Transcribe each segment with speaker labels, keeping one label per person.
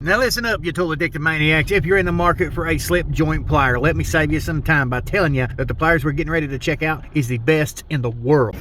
Speaker 1: Now listen up, you tool addicted maniacs. If you're in the market for a slip joint plier, let me save you some time by telling you that the pliers we're getting ready to check out is the best in the world.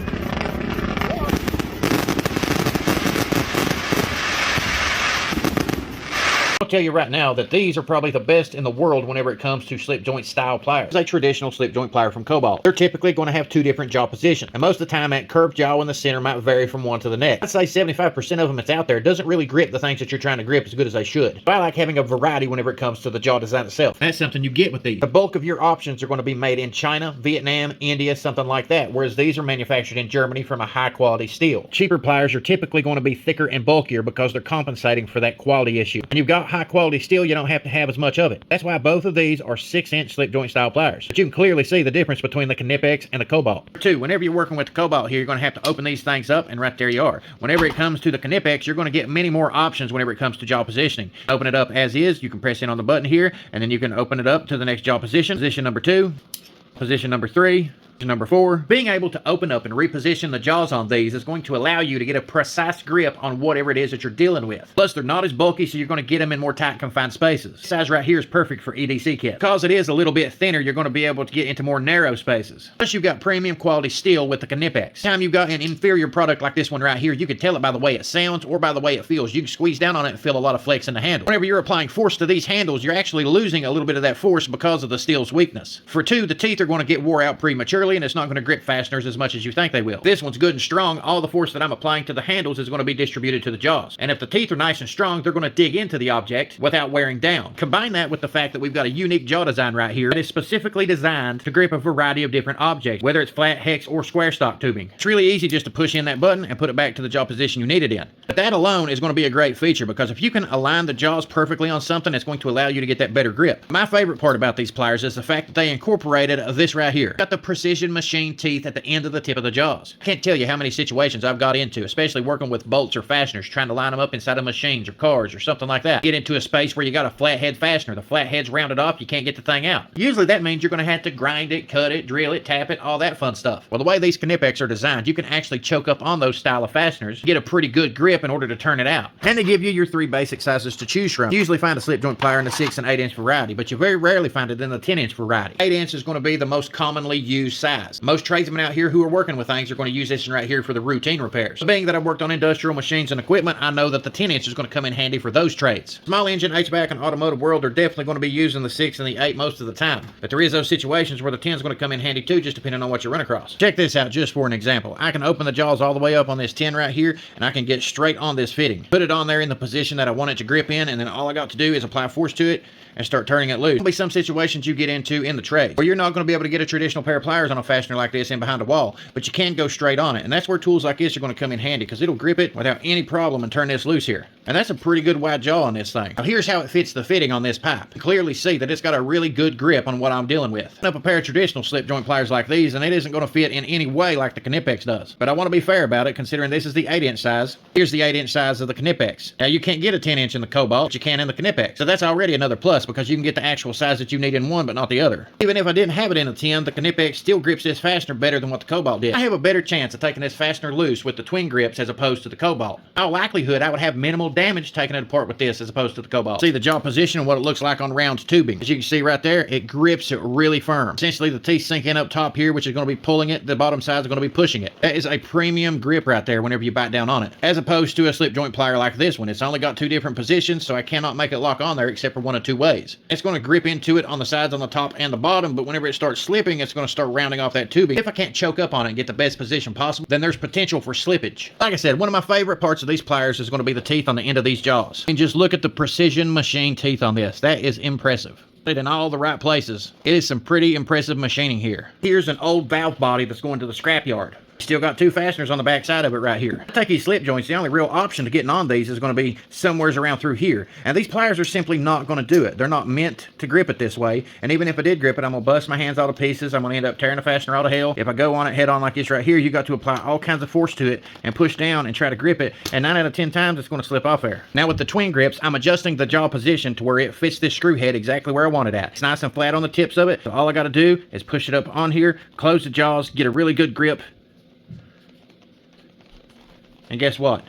Speaker 1: I'll tell you right now that these are probably the best in the world whenever it comes to slip joint style pliers. It's a traditional slip joint plier from Cobalt. They're typically going to have two different jaw positions, and most of the time that curved jaw in the center might vary from one to the next. I'd say 75% of them that's out there doesn't really grip the things that you're trying to grip as good as they should. So I like having a variety whenever it comes to the jaw design itself. That's something you get with these. The bulk of your options are going to be made in China, Vietnam, India, something like that, whereas these are manufactured in Germany from a high quality steel. Cheaper pliers are typically going to be thicker and bulkier because they're compensating for that quality issue. When you've got high quality steel, you don't have to have as much of it. That's why both of these are 6-inch slip joint style pliers. But you can clearly see the difference between the Knipex and the Cobalt. Two, whenever you're working with the Cobalt here, you're going to have to open these things up, and right there you are. Whenever it comes to the Knipex, you're going to get many more options whenever it comes to jaw positioning. Open it up as is, you can press in on the button here, and then you can open it up to the next jaw position. Position number 2, position number 3, number 4. Being able to open up and reposition the jaws on these is going to allow you to get a precise grip on whatever it is that you're dealing with. Plus, they're not as bulky, so you're going to get them in more tight, confined spaces. This size right here is perfect for EDC kits. Because it is a little bit thinner, you're going to be able to get into more narrow spaces. Plus, you've got premium quality steel with the Knipex. Time you've got an inferior product like this one right here, you can tell it by the way it sounds or by the way it feels. You can squeeze down on it and feel a lot of flex in the handle. Whenever you're applying force to these handles, you're actually losing a little bit of that force because of the steel's weakness. For two, the teeth are going to get wore out prematurely, and it's not going to grip fasteners as much as you think they will. This one's good and strong. All the force that I'm applying to the handles is going to be distributed to the jaws. And if the teeth are nice and strong, they're going to dig into the object without wearing down. Combine that with the fact that we've got a unique jaw design right here that is specifically designed to grip a variety of different objects, whether it's flat, hex, or square stock tubing. It's really easy just to push in that button and put it back to the jaw position you need it in. But that alone is going to be a great feature, because if you can align the jaws perfectly on something, it's going to allow you to get that better grip. My favorite part about these pliers is the fact that they incorporated this right here. Got the precision machine teeth at the end of the tip of the jaws. I can't tell you how many situations I've got into, especially working with bolts or fasteners, trying to line them up inside of machines or cars or something like that. Get into a space where you got a flathead fastener. The flathead's rounded off, you can't get the thing out. Usually that means you're going to have to grind it, cut it, drill it, tap it, all that fun stuff. Well, the way these Knipex are designed, you can actually choke up on those style of fasteners, get a pretty good grip in order to turn it out. And they give you your 3 basic sizes to choose from. You usually find a slip joint plier in the 6 and 8 inch variety, but you very rarely find it in the 10 inch variety. 8 inch is going to be the most commonly used size. Most tradesmen out here who are working with things are going to use this one right here for the routine repairs. So being that I've worked on industrial machines and equipment, I know that the 10 inch is going to come in handy for those trades. Small engine, HVAC, and automotive world are definitely going to be using the 6 and the 8 most of the time. But there is those situations where the 10 is going to come in handy too, just depending on what you run across. Check this out just for an example. I can open the jaws all the way up on this 10 right here, and I can get straight on this fitting. Put it on there in the position that I want it to grip in, and then all I got to do is apply force to it and start turning it loose. There'll be some situations you get into in the trade where you're not going to be able to get a traditional pair of pliers on a fastener like this in behind a wall, but you can go straight on it, and that's where tools like this are going to come in handy, because it'll grip it without any problem and turn this loose here. And that's a pretty good wide jaw on this thing. Now here's how it fits the fitting on this pipe. You clearly see that it's got a really good grip on what I'm dealing with. Up a pair of traditional slip joint pliers like these, and it isn't going to fit in any way like the Knipex does. But I want to be fair about it, considering this is the 8 inch size. Here's the 8 inch size of the Knipex. Now you can't get a 10 inch in the Cobalt, but you can in the Knipex. So that's already another plus, because you can get the actual size that you need in one, but not the other. Even if I didn't have it in a 10, the Knipex still grips this fastener better than what the Cobalt did. I have a better chance of taking this fastener loose with the twin grips as opposed to the Cobalt. In all likelihood, I would have minimal damage taking it apart with this as opposed to the Cobalt. See the jaw position and what it looks like on round tubing. As you can see right there, it grips it really firm. Essentially, the teeth sink in up top here, which is going to be pulling it. The bottom sides are going to be pushing it. That is a premium grip right there whenever you bite down on it. As opposed to a slip joint plier like this one. It's only got 2 different positions, so I cannot make it lock on there except for one of 2 ways. It's going to grip into it on the sides, on the top, and the bottom, but whenever it starts slipping, it's going to start rounding off that tubing. If I can't choke up on it and get the best position possible, then there's potential for slippage. Like I said, one of my favorite parts of these pliers is going to be the teeth on the end of these jaws. And just look at the precision machine teeth on this. That is impressive. In all the right places. It is some pretty impressive machining here. Here's an old valve body that's going to the scrapyard. Still got 2 fasteners on the back side of it right here. I take these slip joints, the only real option to getting on these is going to be somewheres around through here. And these pliers are simply not going to do it. They're not meant to grip it this way. And even if I did grip it, I'm going to bust my hands all to pieces. I'm going to end up tearing the fastener all to hell. If I go on it head on like this right here, you got to apply all kinds of force to it and push down and try to grip it. And 9 out of 10 times, it's going to slip off there. Now with the twin grips, I'm adjusting the jaw position to where it fits this screw head exactly where I want it at. It's nice and flat on the tips of it. So all I got to do is push it up on here, close the jaws, get a really good grip. And guess what?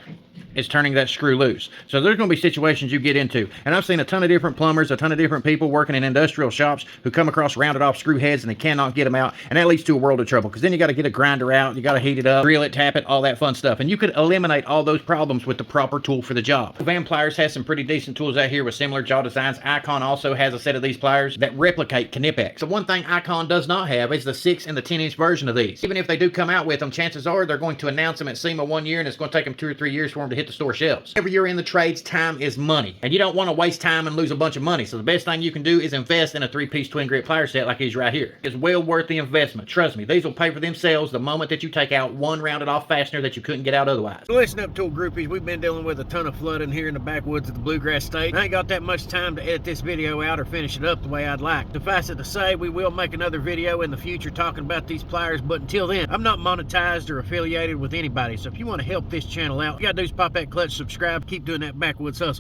Speaker 1: is turning that screw loose. So there's going to be situations you get into. And I've seen a ton of different plumbers, a ton of different people working in industrial shops who come across rounded off screw heads and they cannot get them out. And that leads to a world of trouble, because then you got to get a grinder out, you got to heat it up, drill it, tap it, all that fun stuff. And you could eliminate all those problems with the proper tool for the job. Van Pliers has some pretty decent tools out here with similar jaw designs. Icon also has a set of these pliers that replicate Knipex. The one thing Icon does not have is the 6 and the 10-inch version of these. Even if they do come out with them, chances are they're going to announce them at SEMA 1 year, and it's going to take them 2 or 3 years for them to hit the store shelves. Whenever you're in the trades, time is money, and you don't want to waste time and lose a bunch of money. So the best thing you can do is invest in a 3-piece twin grit plier set like these right here. It's well worth the investment. Trust me, these will pay for themselves the moment that you take out one rounded off fastener that you couldn't get out otherwise.
Speaker 2: Listen up, tool groupies. We've been dealing with a ton of flooding here in the backwoods of the Bluegrass State. I ain't got that much time to edit this video out or finish it up the way I'd like. Suffice it to say, we will make another video in the future talking about these pliers, but until then, I'm not monetized or affiliated with anybody. So if you want to help this channel out, all you gotta do is pop that clutch, subscribe, keep doing that backwoods hustle.